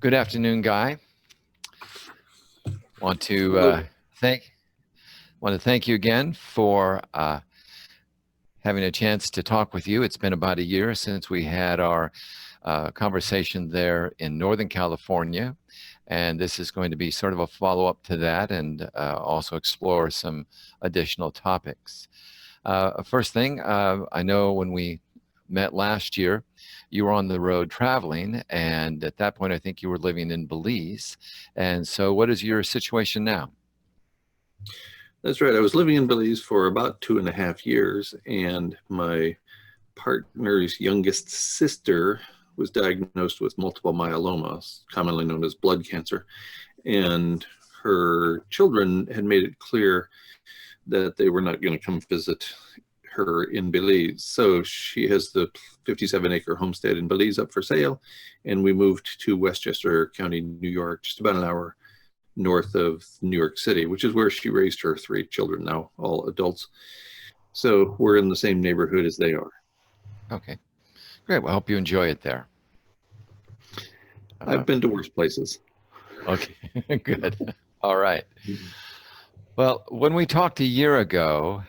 Good afternoon, Guy. Want to Hello. thank want to thank you again for having a chance to talk with you. It's been about a year since we had our conversation there in Northern California, and this is going to be sort of a follow-up to that, and also explore some additional topics. First thing, I know when we met last year, you were on the road traveling, and at that point, I think you were living in Belize. And so, what is your situation now? That's right. I was living in Belize for about 2.5 years, and my partner's youngest sister was diagnosed with multiple myeloma, commonly known as blood cancer. And her children had made it clear that they were not going to come visit her in Belize. So she has the 57-acre homestead in Belize up for sale, and we moved to Westchester County, New York, just about an hour north of New York City, which is where she raised her 3 children, now all adults. So we're in the same neighborhood as they are. Okay, great. Well, I hope you enjoy it there. I've been to worse places. Okay, good. All right. Well, when we talked a year ago,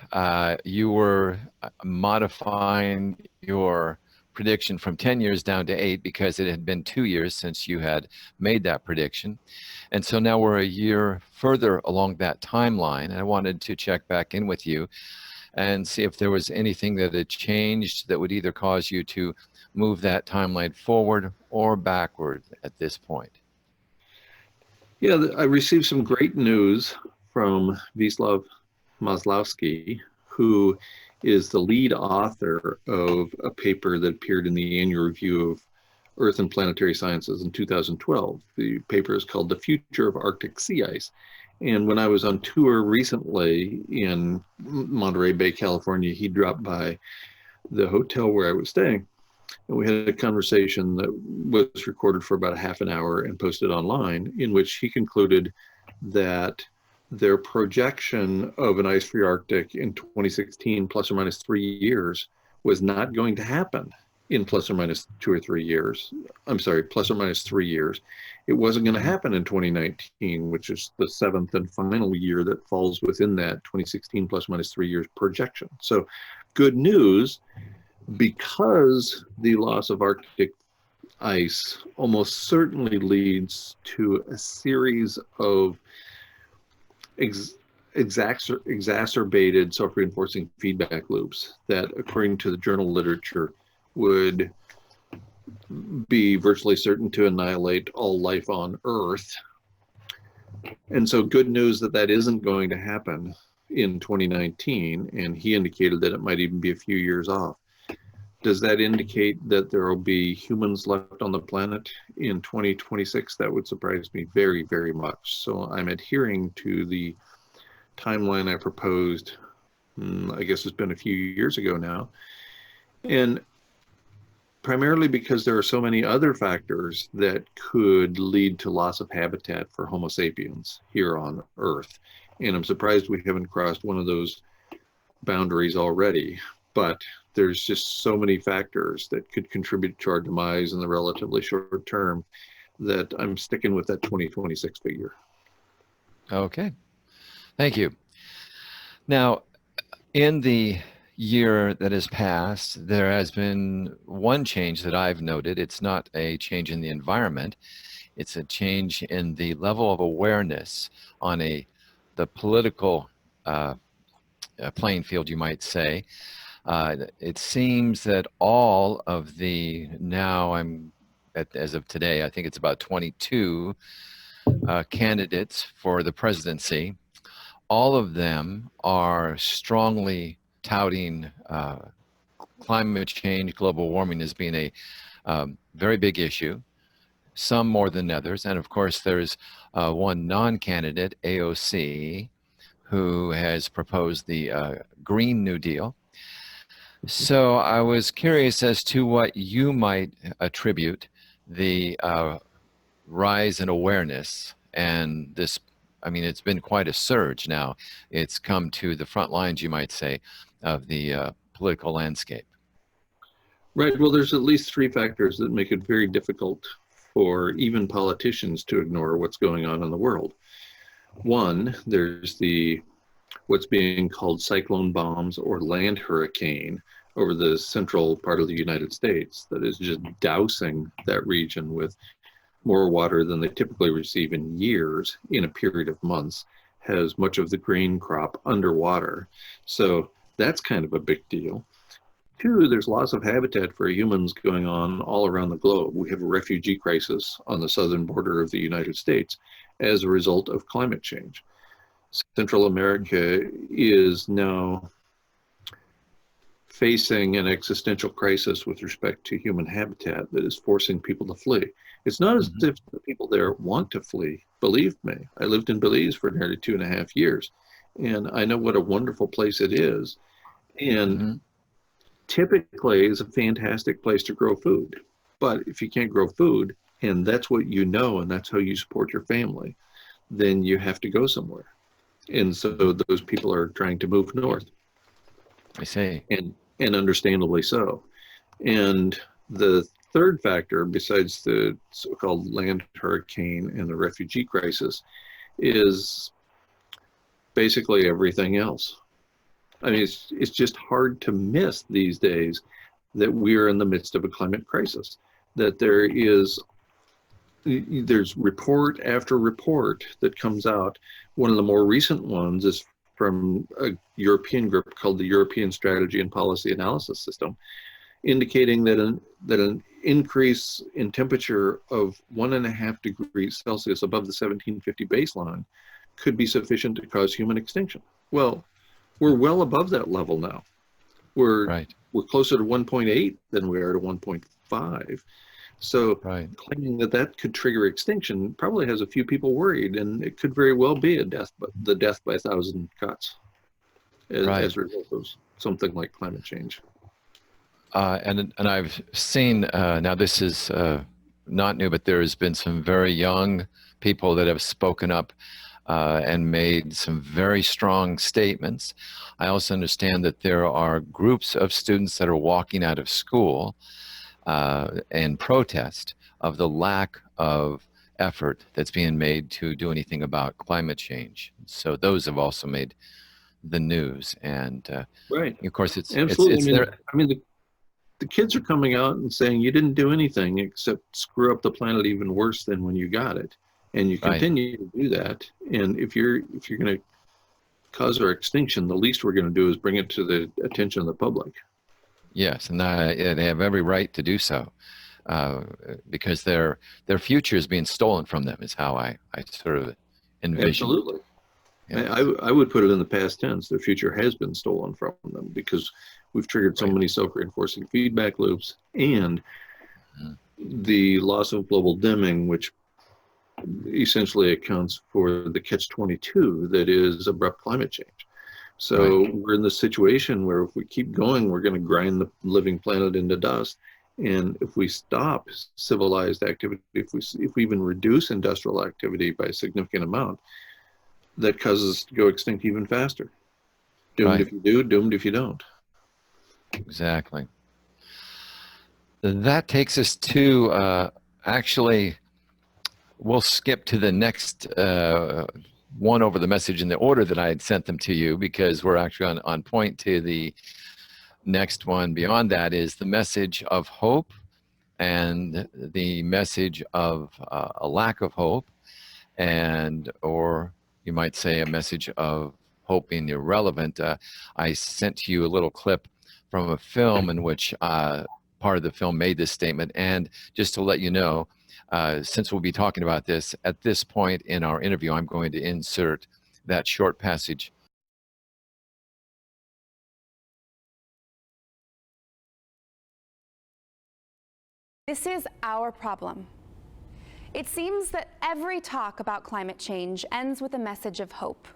you were modifying your prediction from 10 years down to 8 because it had been 2 years since you had made that prediction. And so now we're a year further along that timeline. And I wanted to check back in with you and see if there was anything that had changed that would either cause you to move that timeline forward or backward at this point. Yeah, I received some great news from Wisław Maslowski, who is the lead author of a paper that appeared in the Annual Review of Earth and Planetary Sciences in 2012. The paper is called The Future of Arctic Sea Ice. And when I was on tour recently in Monterey Bay, California, he dropped by the hotel where I was staying. And we had a conversation that was recorded for about a half an hour and posted online, in which he concluded that their projection of an ice-free Arctic in 2016, plus or minus 3 years, was not going to happen in plus or minus 2 or 3 years. I'm sorry, plus or minus 3 years. It wasn't going to happen in 2019, which is the 7th and final year that falls within that 2016 plus or minus 3 years projection. So good news, because the loss of Arctic ice almost certainly leads to a series of exacerbated self-reinforcing feedback loops that, according to the journal literature, would be virtually certain to annihilate all life on Earth. And so good news that that isn't going to happen in 2019, and he indicated that it might even be a few years off. Does that indicate that there will be humans left on the planet in 2026? That would surprise me very, very much. So I'm adhering to the timeline I proposed, I guess it's been a few years ago now. And primarily because there are so many other factors that could lead to loss of habitat for Homo sapiens here on Earth. And I'm surprised we haven't crossed one of those boundaries already. But there's just so many factors that could contribute to our demise in the relatively short term that I'm sticking with that 2026 figure. Okay, thank you. Now, in the year that has passed, there has been one change that I've noted. It's not a change in the environment. It's a change in the level of awareness on the political playing field, you might say. It seems that all of the, as of today, I think it's about 22 candidates for the presidency. All of them are strongly touting climate change, global warming as being a very big issue, some more than others. And of course, there's one non-candidate, AOC, who has proposed the Green New Deal. So I was curious as to what you might attribute the rise in awareness and this. I mean, it's been quite a surge now. It's come to the front lines, you might say, of the political landscape. Right. Well, there's at least 3 factors that make it very difficult for even politicians to ignore what's going on in the world. One, there's the what's being called cyclone bombs or land hurricane over the central part of the United States that is just dousing that region with more water than they typically receive in years in a period of months, has much of the grain crop underwater. So that's kind of a big deal. Two, there's loss of habitat for humans going on all around the globe. We have a refugee crisis on the southern border of the United States as a result of climate change. Central America is now facing an existential crisis with respect to human habitat that is forcing people to flee. It's not as if the people there want to flee. Believe me, I lived in Belize for nearly 2.5 years, and I know what a wonderful place it is. And typically is a fantastic place to grow food. But if you can't grow food, and that's what you know, and that's how you support your family, then you have to go somewhere. And so those people are trying to move north. I see. And understandably so. And the third factor, besides the so-called land hurricane and the refugee crisis, is basically everything else. I mean, it's just hard to miss these days that we're in the midst of a climate crisis, that there's report after report that comes out. One of the more recent ones is from a European group called the European Strategy and Policy Analysis System, indicating that an increase in temperature of 1.5 degrees Celsius above the 1750 baseline could be sufficient to cause human extinction. Well, we're well above that level now. We're closer to 1.8 than we are to 1.5. So claiming that could trigger extinction probably has a few people worried, and it could very well be the death by 1,000 cuts as a result of something like climate change. And I've seen, now this is not new, but there has been some very young people that have spoken up and made some very strong statements. I also understand that there are groups of students that are walking out of school in protest of the lack of effort that's being made to do anything about climate change. So those have also made the news, and of course it's absolutely. The kids are coming out and saying you didn't do anything except screw up the planet even worse than when you got it, and you continue to do that. And if you're going to cause our extinction, the least we're going to do is bring it to the attention of the public. Yes, and they have every right to do so, because their future is being stolen from them, is how I sort of envision. Absolutely. Yes. I would put it in the past tense. Their future has been stolen from them because we've triggered so many self-reinforcing feedback loops, and the loss of global dimming, which essentially accounts for the catch-22 that is abrupt climate change. So we're in this situation where if we keep going, we're going to grind the living planet into dust. And if we stop civilized activity, if we even reduce industrial activity by a significant amount, that causes us to go extinct even faster. Doomed if you do, doomed if you don't. Exactly. That takes us to actually, we'll skip to the next one over the message in the order that I had sent them to you, because we're actually on point to the next one. Beyond that is the message of hope and the message of a lack of hope, or you might say a message of hope being irrelevant. I sent to you a little clip from a film in which part of the film made this statement. And just to let you know, since we'll be talking about this, at this point in our interview, I'm going to insert that short passage. This is our problem. It seems that every talk about climate change ends with a message of hope.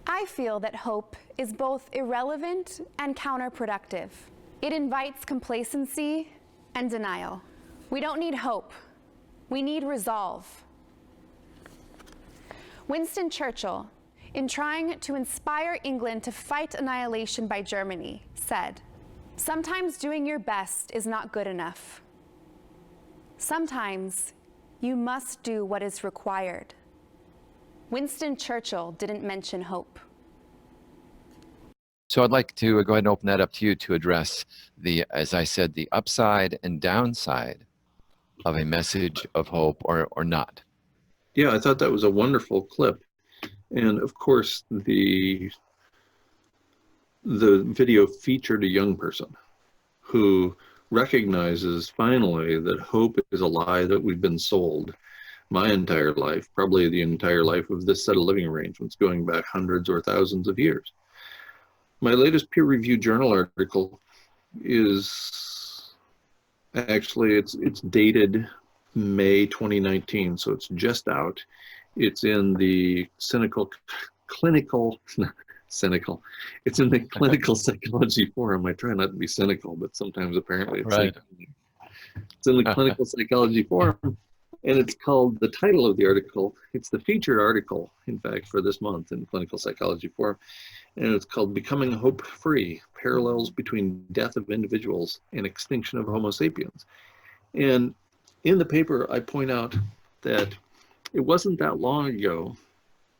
I feel that hope is both irrelevant and counterproductive. It invites complacency and denial. We don't need hope. We need resolve. Winston Churchill, in trying to inspire England to fight annihilation by Germany, said, "Sometimes doing your best is not good enough. Sometimes You must do what is required. Winston Churchill didn't mention hope. So I'd like to go ahead and open that up to you to address the, as I said, the upside and downside of a message of hope or not. Yeah, I thought that was a wonderful clip. And of course, the video featured a young person who recognizes finally that hope is a lie that we've been sold my entire life, probably the entire life of this set of living arrangements going back hundreds or thousands of years. My latest peer-reviewed journal article is actually, it's dated May 2019, so it's just out. It's in the it's in the Clinical Psychology Forum. I try not to be cynical, but sometimes apparently it's right. It's in the Clinical Psychology Forum, and it's called, the title of the article, it's the featured article, in fact, for this month in Clinical Psychology Forum, and it's called Becoming Hope-Free, Parallels Between Death of Individuals and Extinction of Homo sapiens. And in the paper, I point out that it wasn't that long ago,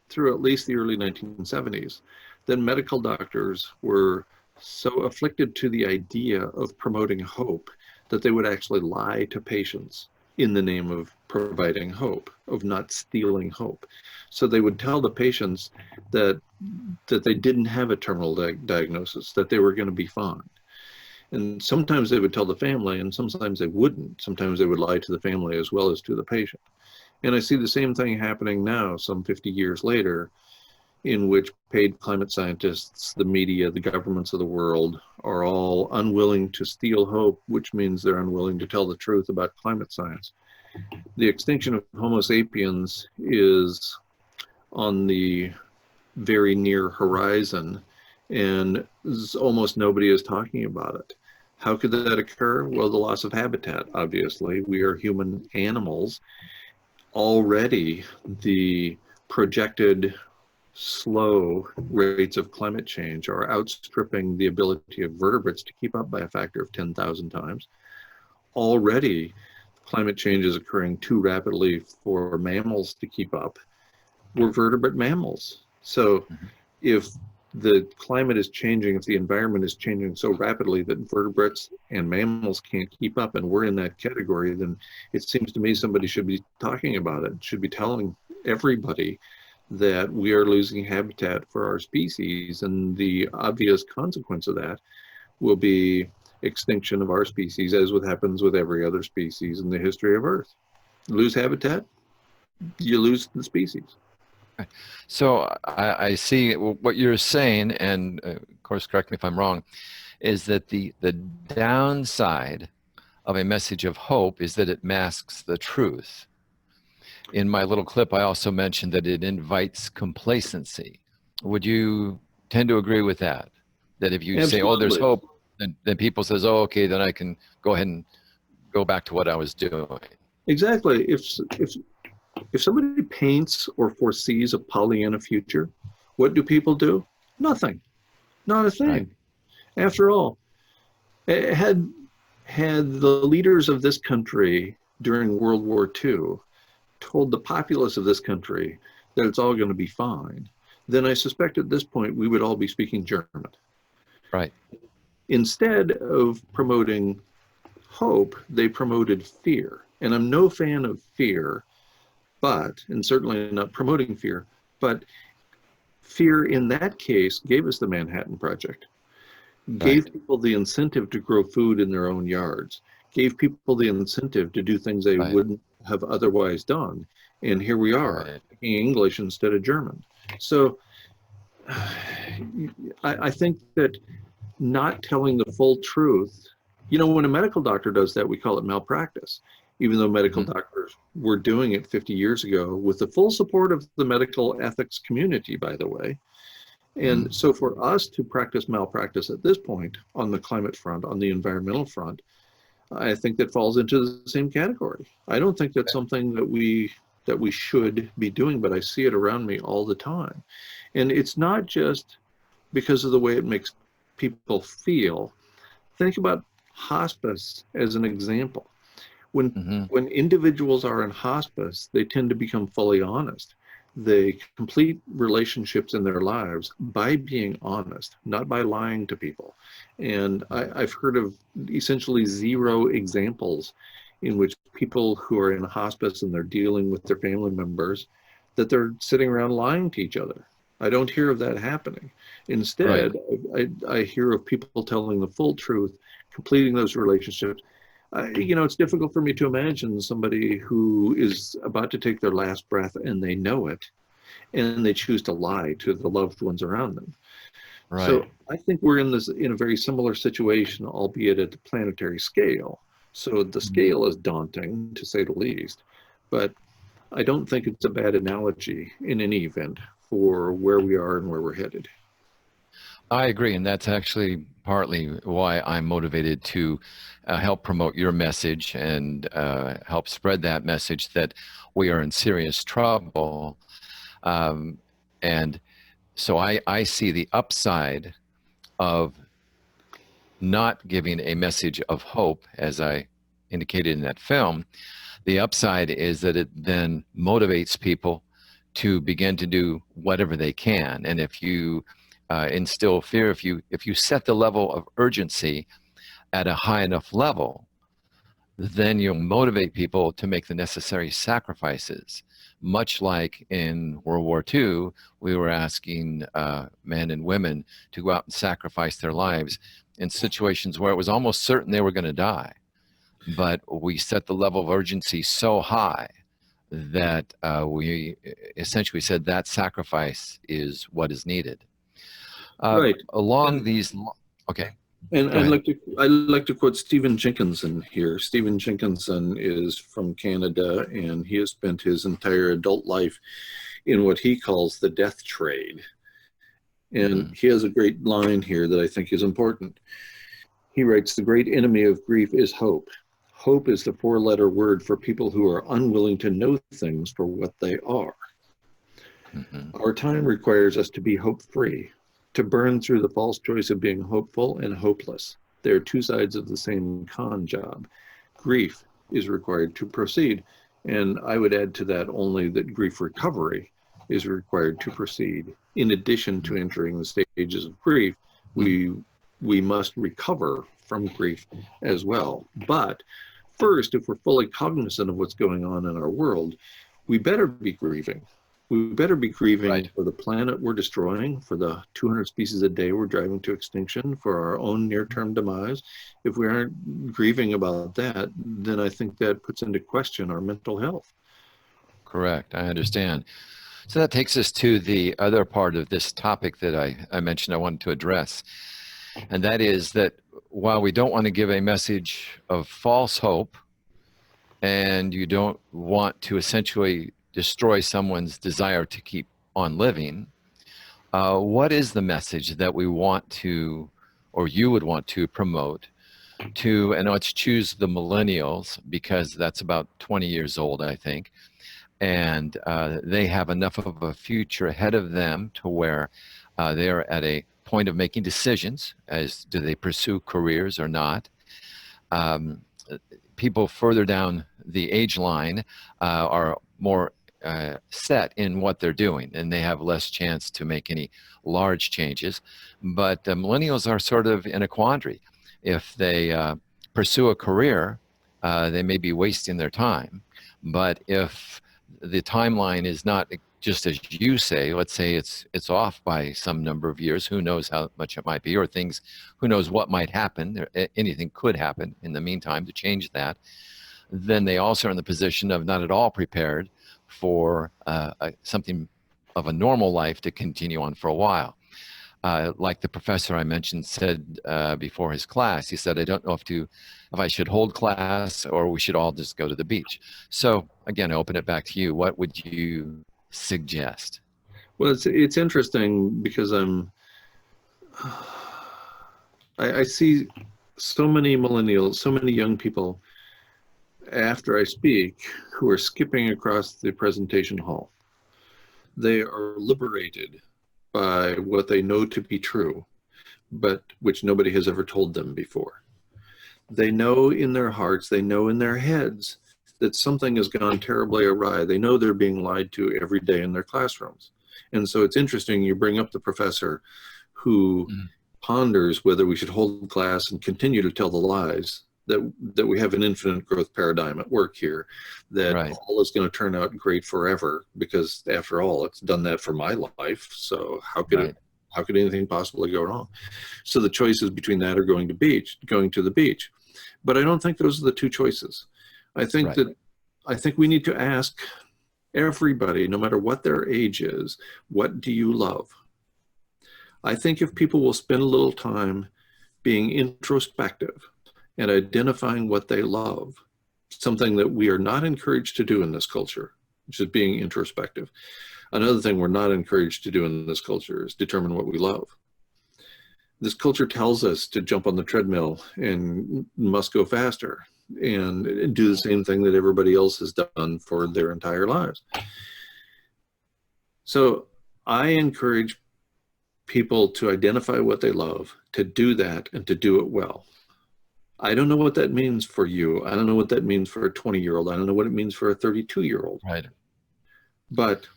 through at least the early 1970s, that medical doctors were so afflicted to the idea of promoting hope that they would actually lie to patients in the name of providing hope, of not stealing hope. So they would tell the patients that they didn't have a terminal diagnosis, that they were going to be fine. And sometimes they would tell the family, and sometimes they wouldn't. Sometimes they would lie to the family as well as to the patient. And I see the same thing happening now, some 50 years later, in which paid climate scientists, the media, the governments of the world are all unwilling to steal hope, which means they're unwilling to tell the truth about climate science. The extinction of Homo sapiens is on the very near horizon, and almost nobody is talking about it. How could that occur? Well, the loss of habitat, obviously. We are human animals. Already, the projected slow rates of climate change are outstripping the ability of vertebrates to keep up by a factor of 10,000 times. Already, climate change is occurring too rapidly for mammals to keep up. We're vertebrate mammals. So if the climate is changing, if the environment is changing so rapidly that vertebrates and mammals can't keep up, and we're in that category, then it seems to me somebody should be talking about it, should be telling everybody that we are losing habitat for our species, and the obvious consequence of that will be extinction of our species, as what happens with every other species in the history of Earth. Lose habitat, you lose the species. So I see what you're saying, and of course, correct me if I'm wrong, is that the downside of a message of hope is that it masks the truth. In my little clip, I also mentioned that it invites complacency. Would you tend to agree with that? That if you say, oh, there's hope, then people says, oh, okay, then I can go ahead and go back to what I was doing. Exactly. If somebody paints or foresees a Pollyanna future, what do people do? Nothing. Not a thing. Right. After all, had the leaders of this country during World War II told the populace of this country that it's all going to be fine, then I suspect at this point we would all be speaking German. Right. Instead of promoting hope, they promoted fear. And I'm no fan of fear, and certainly not promoting fear, but fear in that case gave us the Manhattan Project, gave people the incentive to grow food in their own yards, gave people the incentive to do things they wouldn't have otherwise done. And here we are, speaking English instead of German. So I think that not telling the full truth, when a medical doctor does that, we call it malpractice, even though medical doctors were doing it 50 years ago with the full support of the medical ethics community, by the way. And so for us to practice malpractice at this point on the climate front, on the environmental front, I think that falls into the same category. I don't think that's something that we should be doing, but I see it around me all the time. And it's not just because of the way it makes people feel. Think about hospice as an example. When Hmm. when individuals are in hospice, they tend to become fully honest. They complete relationships in their lives by being honest, not by lying to people. And I've heard of essentially zero examples in which people who are in hospice and they're dealing with their family members, that they're sitting around lying to each other. I don't hear of that happening. Right. Instead, I hear of people telling the full truth, completing those relationships. It's difficult for me to imagine somebody who is about to take their last breath and they know it, and they choose to lie to the loved ones around them. Right. So I think we're in a very similar situation, albeit at the planetary scale. So the Mhm. scale is daunting, to say the least, but I don't think it's a bad analogy in any event for where we are and where we're headed. I agree, and that's actually partly why I'm motivated to help promote your message and help spread that message that we are in serious trouble. Um, and so I see the upside of not giving a message of hope, as I indicated in that film. The upside is that it then motivates people to begin to do whatever they can. And if you instill fear, if you set the level of urgency at a high enough level, then you'll motivate people to make the necessary sacrifices. Much like in World War II, we were asking men and women to go out and sacrifice their lives in situations where it was almost certain they were going to die. But we set the level of urgency so high that we essentially said that sacrifice is what is needed. Right. Along And these, okay, And go ahead. I'd like to quote Stephen Jenkinson here. Stephen Jenkinson is from Canada, and he has spent his entire adult life in what he calls the death trade. And Hmm. he has a great line here that I think is important. He writes, "The great enemy of grief is hope. Hope is the four-letter word for people who are unwilling to know things for what they are. Hmm. Our time requires us to be hope-free, to burn through the false choice of being hopeful and hopeless. They are two sides of the same con job. Grief is required to proceed." And I would add to that only that grief recovery is required to proceed. In addition to entering the stages of grief, we we must recover from grief as well. But first, if we're fully cognizant of what's going on in our world, we better be grieving. We better be grieving Right. for the planet we're destroying, for the 200 species a day we're driving to extinction, for our own near-term demise. If we aren't grieving about that, then I think that puts into question our mental health. Correct. I understand. So that takes us to the other part of this topic that I mentioned I wanted to address. And that is that while we don't want to give a message of false hope, and you don't want to essentially destroy someone's desire to keep on living, what is the message that we want to, or you would want to promote to, and let's choose the millennials because that's about 20 years old, I think, and they have enough of a future ahead of them to where they're at a point of making decisions as do they pursue careers or not. Um, People further down the age line are more set in what they're doing, and they have less chance to make any large changes. But millennials are sort of in a quandary. If they pursue a career, they may be wasting their time. But if the timeline is not just as you say, let's say it's off by some number of years, who knows how much it might be, or things, who knows what might happen, anything could happen in the meantime to change that, then they also are in the position of not at all prepared for something of a normal life to continue on for a while. Like the professor I mentioned said before his class, he said, "I don't know if I should hold class or we should all just go to the beach." So again, I open it back to you. What would you suggest? Well, it's interesting because I see so many millennials, so many young people after I speak who are skipping across the presentation hall. They are liberated by what they know to be true, but which nobody has ever told them before. They know in their hearts, they know in their heads that something has gone terribly awry. They know they're being lied to every day in their classrooms. And so it's interesting you bring up the professor who ponders whether we should hold class and continue to tell the lies, that we have an infinite growth paradigm at work here, that Right. all is going to turn out great forever, because after all, it's done that for my life. So how could anything possibly go wrong? So the choices between that or going to the beach. But I don't think those are the two choices. I think we need to ask everybody, no matter what their age is, what do you love? I think if people will spend a little time being introspective and identifying what they love, something that we are not encouraged to do in this culture, which is being introspective. Another thing we're not encouraged to do in this culture is determine what we love. This culture tells us to jump on the treadmill and must go faster and do the same thing that everybody else has done for their entire lives. So I encourage people to identify what they love, to do that, and to do it well. I don't know what that means for you. I don't know what that means for a 20-year-old. I don't know what it means for a 32-year-old. Right. But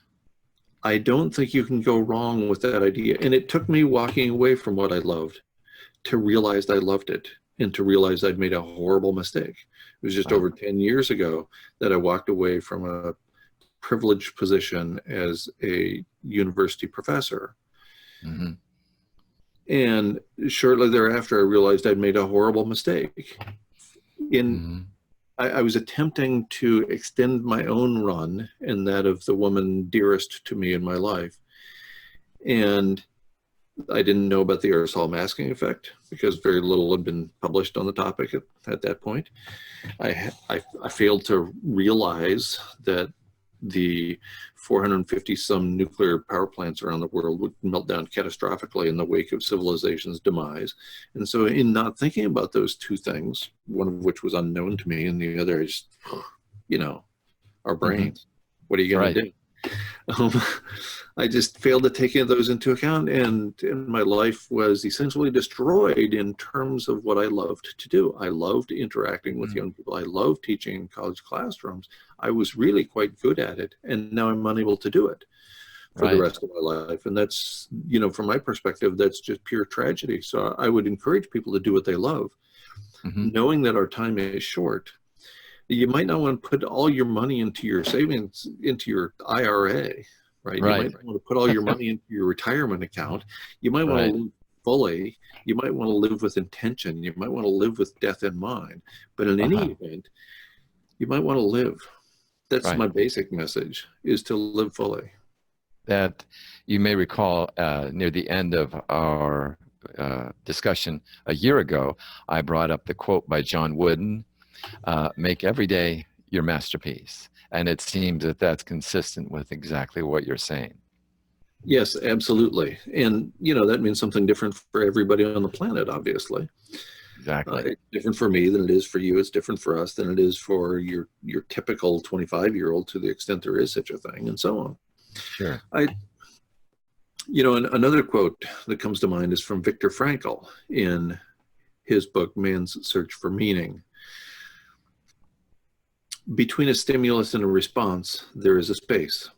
I don't think you can go wrong with that idea. And it took me walking away from what I loved to realize I loved it, and to realize I'd made a horrible mistake. It was just over 10 years ago that I walked away from a privileged position as a university professor. Mm-hmm. And shortly thereafter, I realized I'd made a horrible mistake. I was attempting to extend my own run and that of the woman dearest to me in my life. And I didn't know about the aerosol masking effect, because very little had been published on the topic at that point. I failed to realize that the 450 some nuclear power plants around the world would melt down catastrophically in the wake of civilization's demise. And so in not thinking about those two things, one of which was unknown to me and the other is, our brains, what are you going to do? I just failed to take those into account, and my life was essentially destroyed in terms of what I loved to do. I loved interacting with young people. I loved teaching in college classrooms. I was really quite good at it, and now I'm unable to do it for the rest of my life. And that's, from my perspective, that's just pure tragedy. So I would encourage people to do what they love, knowing that our time is short. You might not want to put all your money into your savings, into your IRA, right? You might not want to put all your money into your retirement account. You might want to live fully. You might want to live with intention. You might want to live with death in mind. But in any event, you might want to live. That's my basic message, is to live fully. That you may recall near the end of our discussion a year ago, I brought up the quote by John Wooden, make every day your masterpiece. And it seems that that's consistent with exactly what you're saying. Yes, absolutely. And, that means something different for everybody on the planet, obviously. Exactly. It's different for me than it is for you. It's different for us than it is for your typical 25-year-old, to the extent there is such a thing, and so on. Sure. Another quote that comes to mind is from Viktor Frankl in his book, Man's Search for Meaning. Between a stimulus and a response, there is a space.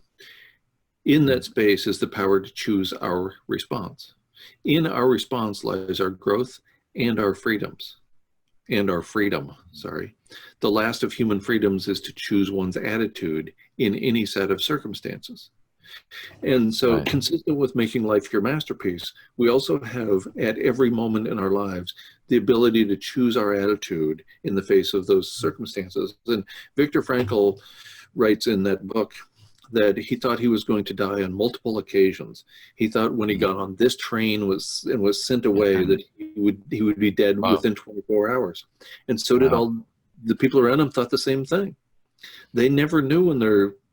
In that space is the power to choose our response. In our response lies our growth and our freedoms. The last of human freedoms is to choose one's attitude in any set of circumstances. And so consistent with making life your masterpiece, we also have at every moment in our lives the ability to choose our attitude in the face of those circumstances. And Viktor Frankl writes in that book that he thought he was going to die on multiple occasions. He thought when he got on this train was sent away that he would be dead within 24 hours. And so did all the people around him. Thought the same thing. They never knew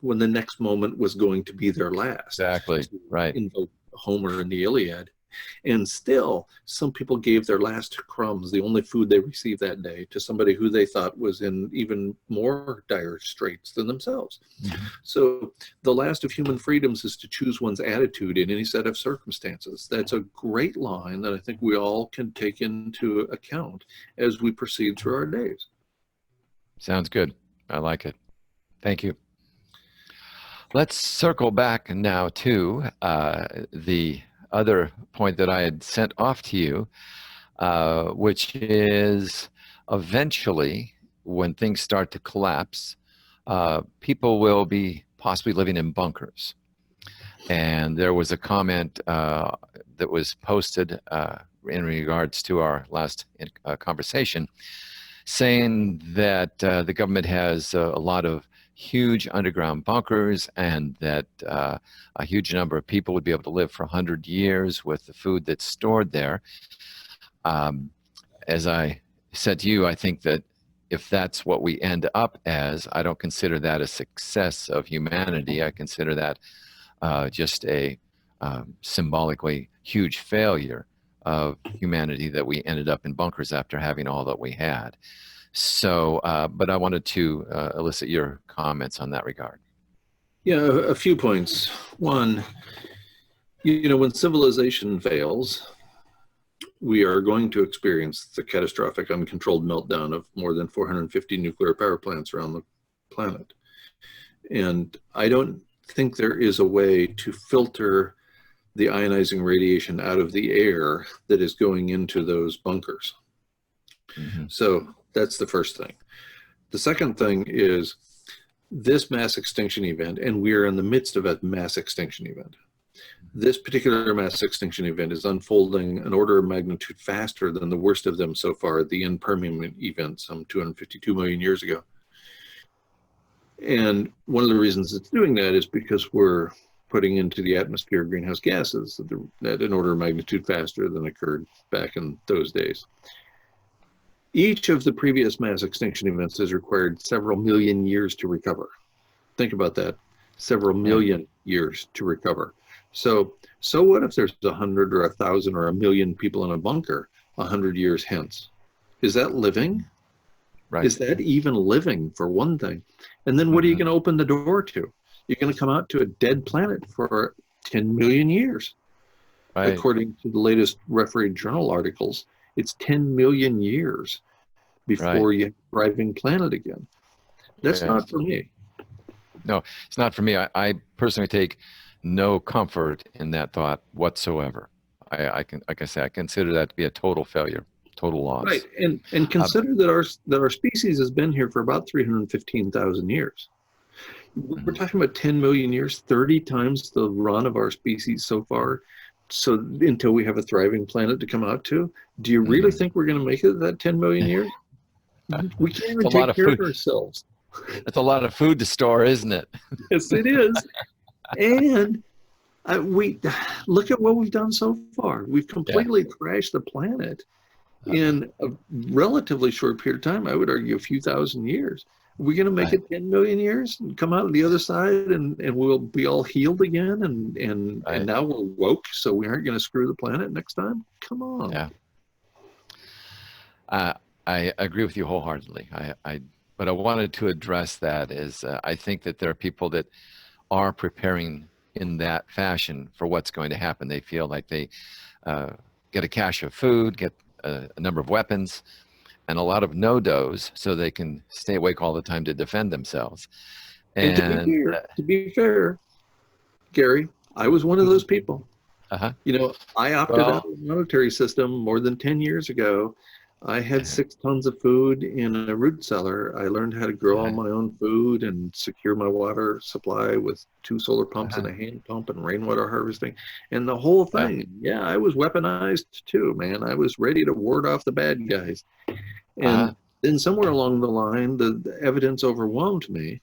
when the next moment was going to be their last. Exactly. Right. Invoke Homer in the Iliad. And still, some people gave their last crumbs, the only food they received that day, to somebody who they thought was in even more dire straits than themselves. Mm-hmm. So the last of human freedoms is to choose one's attitude in any set of circumstances. That's a great line that I think we all can take into account as we proceed through our days. Sounds good. I like it. Thank you. Let's circle back now to the other point that I had sent off to you, which is eventually when things start to collapse, people will be possibly living in bunkers. And there was a comment that was posted in regards to our last conversation saying that the government has a lot of huge underground bunkers and that a huge number of people would be able to live for 100 years with the food that's stored there. As I said to you, I think that if that's what we end up as, I don't consider that a success of humanity. I consider that just a symbolically huge failure of humanity that we ended up in bunkers after having all that we had. So, but I wanted to elicit your comments on that regard. Yeah, a few points. One, when civilization fails, we are going to experience the catastrophic uncontrolled meltdown of more than 450 nuclear power plants around the planet. And I don't think there is a way to filter the ionizing radiation out of the air that is going into those bunkers. Mm-hmm. So that's the first thing. The second thing is this mass extinction event, and we're in the midst of a mass extinction event. This particular mass extinction event is unfolding an order of magnitude faster than the worst of them so far, the Permian event some 252 million years ago. And one of the reasons it's doing that is because we're putting into the atmosphere greenhouse gases at an order of magnitude faster than occurred back in those days. Each of the previous mass extinction events has required several million years to recover. Think about that, several million years to recover. So what if there's 100 or 1,000 or 1,000,000 people in a bunker 100 years hence? Is that living? Right. Is that even living, for one thing? And then what are you going to open the door to? You're going to come out to a dead planet for 10 million years. Right. According to the latest refereed journal articles, it's 10 million years before you have a thriving planet again. That's not for me. No, it's not for me. I personally take no comfort in that thought whatsoever. I consider that to be a total failure, total loss. Right, and consider that our species has been here for about 315,000 years. We're talking about 10 million years, 30 times the run of our species so far. So until we have a thriving planet to come out to, do you really think we're going to make it that 10 million years? We can't even take care of ourselves. That's a lot of food to store, isn't it? Yes, it is. And we look at what we've done so far. We've completely crashed the planet in a relatively short period of time. I would argue a few thousand years. Are we going to make it 10 million years and come out on the other side and we'll be all healed again and now we're woke, so we aren't going to screw the planet next time? Come on. Yeah. I agree with you wholeheartedly. But I wanted to address that is I think that there are people that are preparing in that fashion for what's going to happen. They feel like they get a cache of food, get a number of weapons, and a lot of no-dos so they can stay awake all the time to defend themselves. And to be fair, Gary, I was one of those people. I opted out of the military system more than 10 years ago. I had 6 tons of food in a root cellar. I learned how to grow all my own food and secure my water supply with 2 solar pumps and a hand pump and rainwater harvesting. And the whole thing, I was weaponized too, man. I was ready to ward off the bad guys. And then somewhere along the line, the evidence overwhelmed me.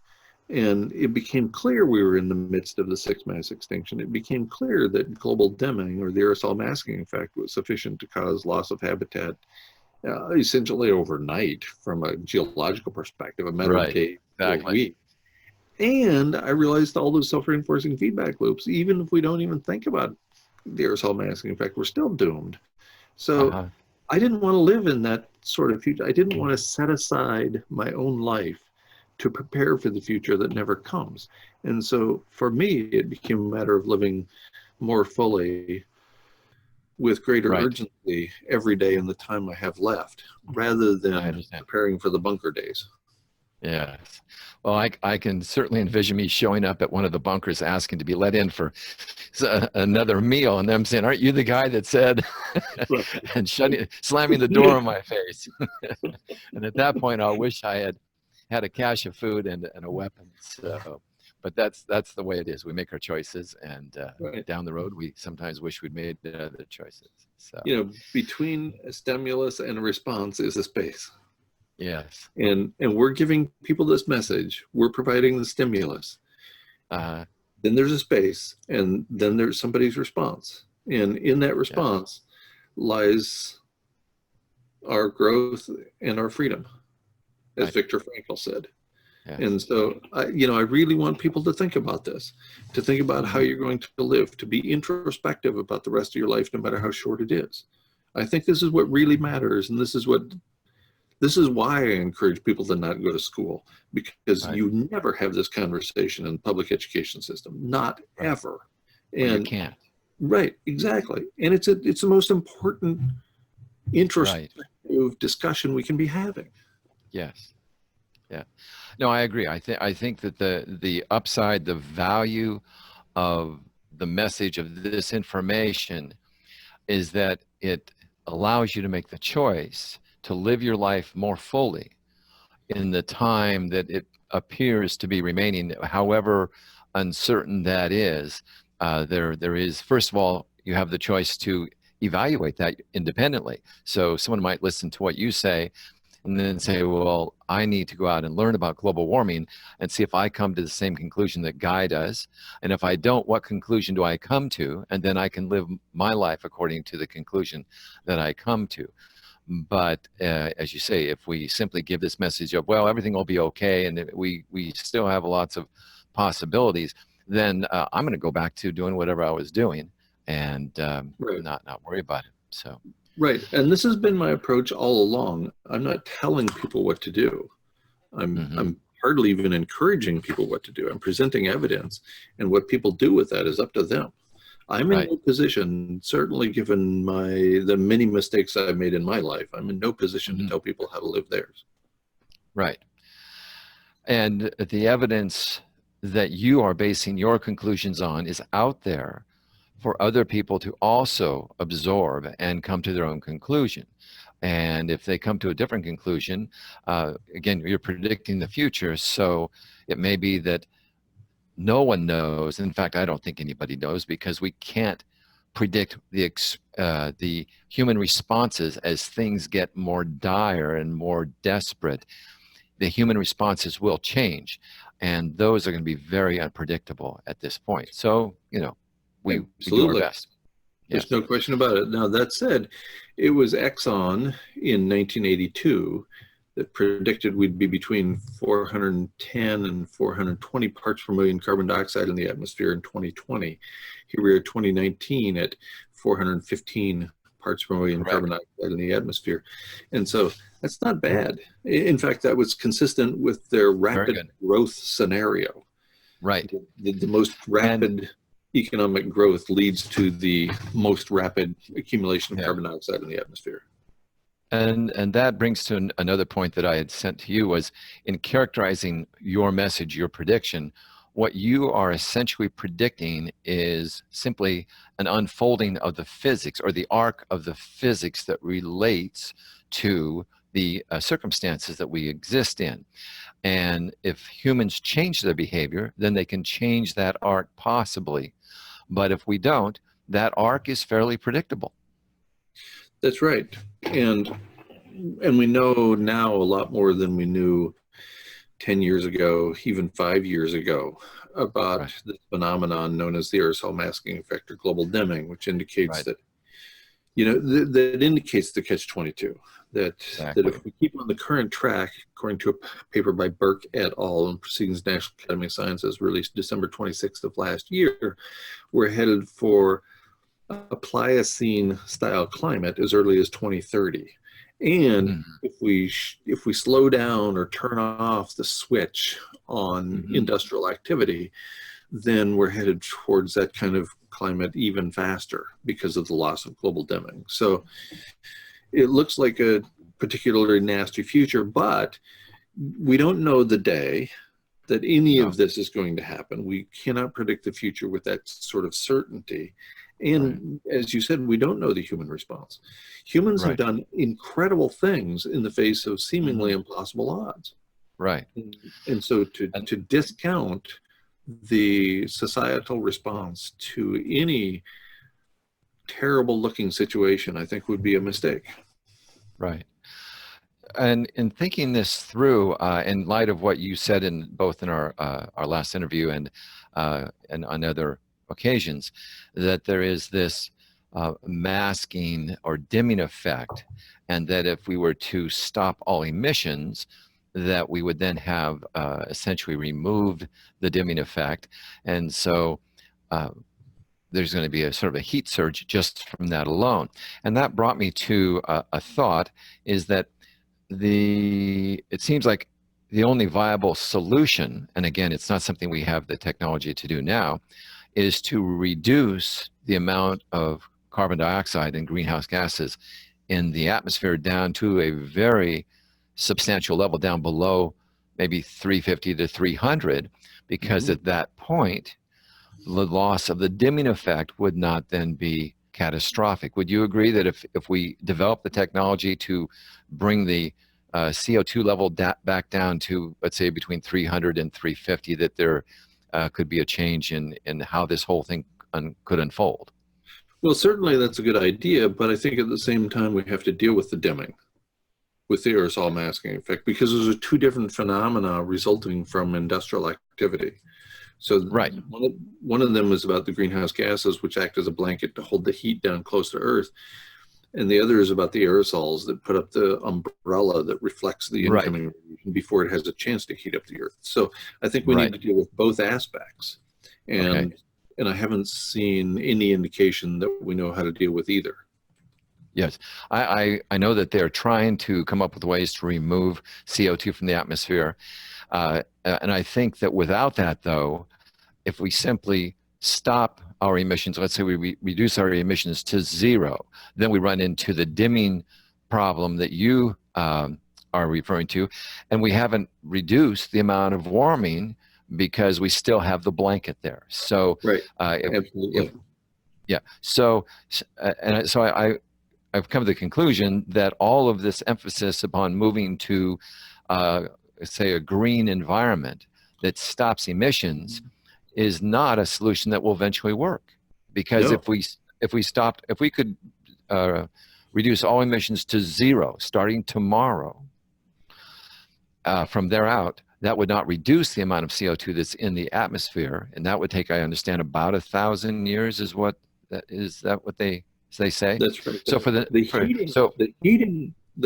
And it became clear we were in the midst of the 6th mass extinction. It became clear that global dimming, or the aerosol masking effect, was sufficient to cause loss of habitat essentially overnight from a geological perspective, a matter of days, a week. And I realized all those self-reinforcing feedback loops, even if we don't even think about the aerosol masking effect, we're still doomed. So Uh-huh. I didn't want to live in that sort of future. I didn't want to set aside my own life to prepare for the future that never comes. And so for me, it became a matter of living more fully with greater Right. urgency every day in the time I have left, rather I than understand. preparing for the bunker days. Yes. Well, I can certainly envision me showing up at one of the bunkers asking to be let in for another meal, and them saying, "Aren't you the guy that said?" and slamming the door in my face. And at that point, I wish I had a cache of food and a weapon. So, but that's the way it is. We make our choices, and Right. down the road, we sometimes wish we'd made other choices. So, Between a stimulus and a response is a space. yes. And we're giving people this message. We're providing the stimulus. Uh, Then there's a space, and then there's somebody's response. And in that yes. response lies our growth and our freedom, as Right. Viktor Frankl said. Yes. And so, I really want people to think about this, to think about how you're going to live, to be introspective about the rest of your life, no matter how short it is. I think this is what really matters, and this is why I encourage people to not go to school, because Right. you never have this conversation in the public education system, not Right. ever. Or you And can't. right, exactly. And it's the most important introspective discussion we can be having. Yes. Yeah. No, I agree. I think that the upside, the value of the message of this information is that it allows you to make the choice to live your life more fully in the time that it appears to be remaining, however uncertain that is. There is, first of all, you have the choice to evaluate that independently. So someone might listen to what you say and then say, well, I need to go out and learn about global warming and see if I come to the same conclusion that Guy does. And if I don't, what conclusion do I come to? And then I can live my life according to the conclusion that I come to. But as you say, if we simply give this message of, well, everything will be okay, and we still have lots of possibilities, then I'm going to go back to doing whatever I was doing and Right. not worry about it. So. Right. And this has been my approach all along. I'm not telling people what to do. I'm hardly even encouraging people what to do. I'm presenting evidence, and what people do with that is up to them. I'm in no position, certainly given the many mistakes I've made in my life, I'm in no position to tell people how to live theirs. Right. And the evidence that you are basing your conclusions on is out there for other people to also absorb and come to their own conclusion. And if they come to a different conclusion, again, you're predicting the future. So it may be that no one knows. In fact, I don't think anybody knows, because we can't predict the human responses as things get more dire and more desperate. The human responses will change, and those are going to be very unpredictable at this point. So, we do our Absolutely. best. There's Yes. no question about it. Now, that said, it was Exxon in 1982 that predicted we'd be between 410 and 420 parts per million carbon dioxide in the atmosphere in 2020. Here we are 2019 at 415 parts per million carbon dioxide in the atmosphere. And so that's not bad. In fact, that was consistent with their rapid growth scenario. Right. The most rapid economic growth leads to the most rapid accumulation of carbon dioxide in the atmosphere. And that brings to another point that I had sent to you, was in characterizing your message, your prediction, what you are essentially predicting is simply an unfolding of the physics, or the arc of the physics that relates to the circumstances that we exist in. And if humans change their behavior, then they can change that arc possibly. But if we don't, that arc is fairly predictable. That's right. And we know now a lot more than we knew 10 years ago, even 5 years ago, about this phenomenon known as the aerosol masking effect, or global dimming, which indicates that, that indicates the catch-22, that if we keep on the current track, according to a paper by Burke et al. In Proceedings of National Academy of Sciences released December 26th of last year, we're headed for a Pliocene style climate as early as 2030. And Mhm. if we slow down or turn off the switch on Mhm. industrial activity, then we're headed towards that kind of climate even faster because of the loss of global dimming. So it looks like a particularly nasty future, but we don't know the day that any No. of this is going to happen. We cannot predict the future with that sort of certainty. Right. And as you said, we don't know the human response. Humans have Right. done incredible things in the face of seemingly Mhm. impossible odds. Right. And so And to discount the societal response to any terrible looking situation, I think would be a mistake. right. And in thinking this through, in light of what you said in both in our last interview and on other occasions, that there is this masking or dimming effect, and that if we were to stop all emissions, that we would then have essentially removed the dimming effect, and so uh, there's going to be a sort of a heat surge just from that alone. And that brought me to a thought: is that it seems like the only viable solution, and again, it's not something we have the technology to do now, is to reduce the amount of carbon dioxide and greenhouse gases in the atmosphere down to a very substantial level, down below maybe 350 to 300, because Mhm. at that point, the loss of the dimming effect would not then be catastrophic. Would you agree that if we develop the technology to bring the CO2 level back down to, let's say, between 300 and 350, that there could be a change in how this whole thing could unfold? Well, certainly that's a good idea, but I think at the same time we have to deal with the dimming, with the aerosol masking effect, because those are two different phenomena resulting from industrial activity. So Right, one of them is about the greenhouse gases, which act as a blanket to hold the heat down close to Earth. And the other is about the aerosols that put up the umbrella that reflects the right, incoming radiation before it has a chance to heat up the Earth. So I think we need right. to deal with both aspects. Okay. And and I haven't seen any indication that we know how to deal with either. Yes, I know that they're trying to come up with ways to remove CO2 from the atmosphere, and I think that without that, though, if we simply stop our emissions, let's say we reduce our emissions to zero, then we run into the dimming problem that you are referring to, and we haven't reduced the amount of warming because we still have the blanket there. So, Right. if Absolutely. yeah, so I've come to the conclusion that all of this emphasis upon moving to, say, a green environment that stops emissions is not a solution that will eventually work. Because No. if we could uh, reduce all emissions to zero starting tomorrow, from there out, that would not reduce the amount of CO2 that's in the atmosphere, and that would take, I understand, about 1,000 years. Is that what they say? That's right. So for the The for heating, so the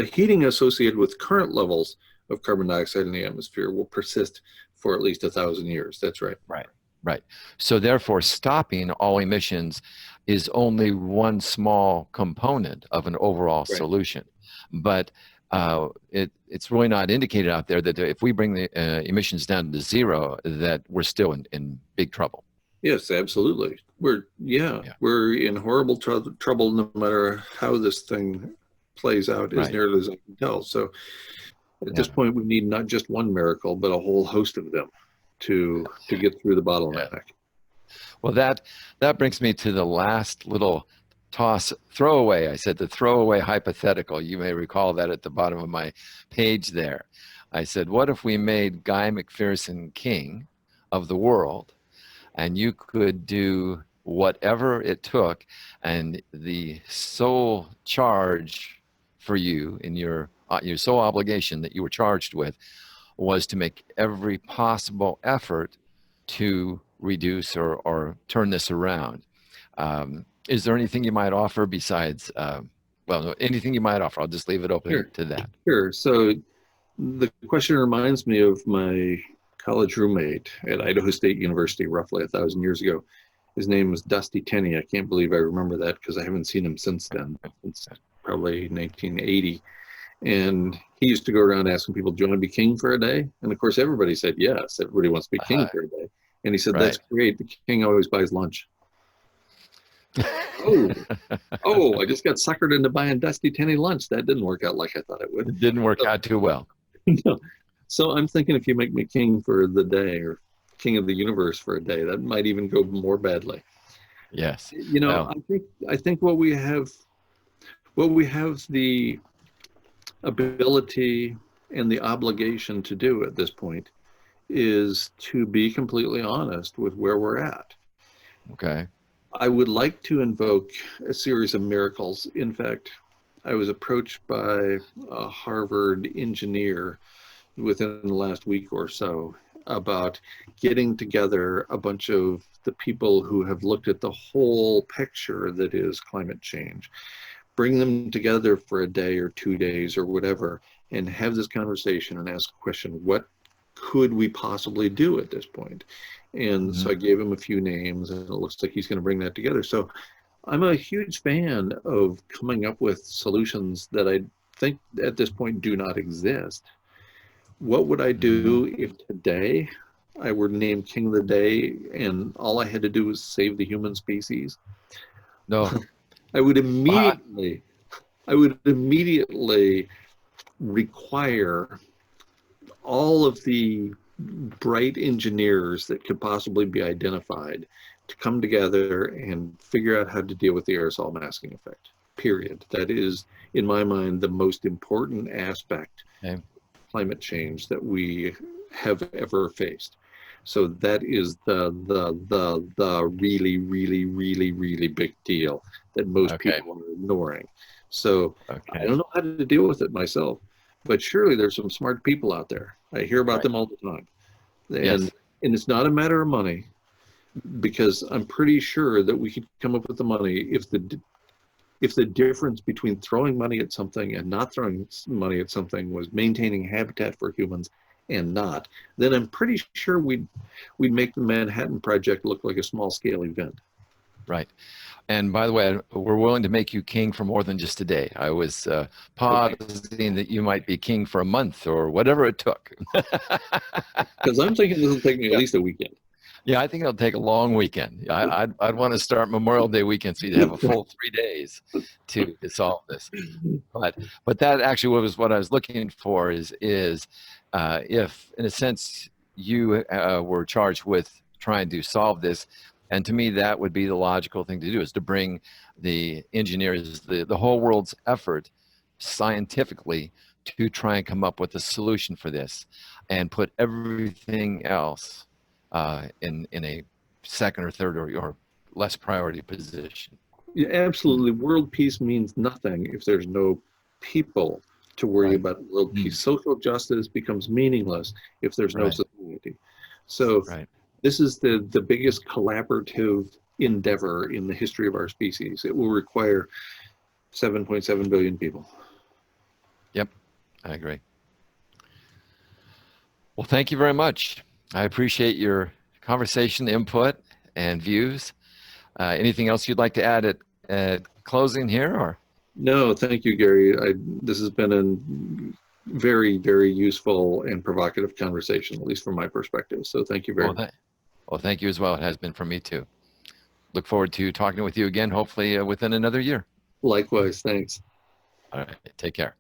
heating associated with current levels of carbon dioxide in the atmosphere will persist for at least 1,000 years. That's right. Right, right. So therefore, stopping all emissions is only one small component of an overall Right. solution. But it's really not indicated out there that if we bring the emissions down to zero, that we're still in big trouble. Yes, absolutely. Yeah, We're in horrible trouble no matter how this thing plays out, as right. nearly as I can tell. So at this Yeah, point, we need not just one miracle, but a whole host of them to get through the yeah. bottleneck. Well, that brings me to the last little throwaway. I said the throwaway hypothetical. You may recall that at the bottom of my page there. I said, what if we made Guy McPherson king of the world, and you could do whatever it took, and the sole charge for you in your sole obligation that you were charged with was to make every possible effort to reduce or turn this around. Is there anything you might offer besides, well, no, anything you might offer? I'll just leave it open Sure, to that. sure. So the question reminds me of my college roommate at Idaho State University roughly 1,000 years ago. His name was Dusty Tenney. I can't believe I remember that because I haven't seen him since then. It's probably 1980. And he used to go around asking people, do you want to be king for a day? And of course, everybody said yes. Everybody wants to be king for a day. And he said, that's great. The king always buys lunch. I just got suckered into buying Dusty Tenney lunch. That didn't work out like I thought it would. It didn't work out too well. No. So I'm thinking if you make me king for the day or king of the universe for a day, that might even go more badly. Yes. You know, I think what we have the ability and the obligation to do at this point is to be completely honest with where we're at. Okay. I would like to invoke a series of miracles. In fact, I was approached by a Harvard engineer within the last week or so about getting together a bunch of the people who have looked at the whole picture that is climate change, bring them together for a day or 2 days or whatever, and have this conversation and ask a question, what could we possibly do at this point? And so I gave him a few names, and it looks like he's going to bring that together. So I'm a huge fan of coming up with solutions that I think at this point do not exist. What would I do if today I were named King of the Day and all I had to do was save the human species? No. I would immediately require all of the bright engineers that could possibly be identified to come together and figure out how to deal with the aerosol masking effect, period. That is, in my mind, the most important aspect of climate change that we have ever faced. So that is the really, really, really, really big deal that most people are ignoring. So I don't know how to deal with it myself, but surely there's some smart people out there. I hear about them all the time. And it's not a matter of money, because I'm pretty sure that we could come up with the money if the difference between throwing money at something and not throwing money at something was maintaining habitat for humans and not, then I'm pretty sure we'd make the Manhattan Project look like a small scale event. Right. And by the way, we're willing to make you king for more than just a day. I was positing that you might be king for a month or whatever it took. Because I'm thinking this will take me at least a weekend. Yeah, I think it'll take a long weekend. I'd want to start Memorial Day weekend so you'd have a full 3 days to solve this. But that actually was what I was looking for is if, in a sense, you were charged with trying to solve this, and to me, that would be the logical thing to do, is to bring the engineers, the whole world's effort scientifically to try and come up with a solution for this and put everything else in a second or third or less priority position. Yeah, absolutely. World peace means nothing if there's no people to worry about world peace. Social justice becomes meaningless if there's no society. So this is the biggest collaborative endeavor in the history of our species. It will require 7.7 billion people. Yep, I agree. Well, thank you very much. I appreciate your conversation, input, and views. Anything else you'd like to add at closing here, or? No, thank you, Gary. This has been a very, very useful and provocative conversation, at least from my perspective. So thank you very much. Well, thank you as well. It has been for me too. Look forward to talking with you again, hopefully within another year. Likewise, thanks. All right, take care.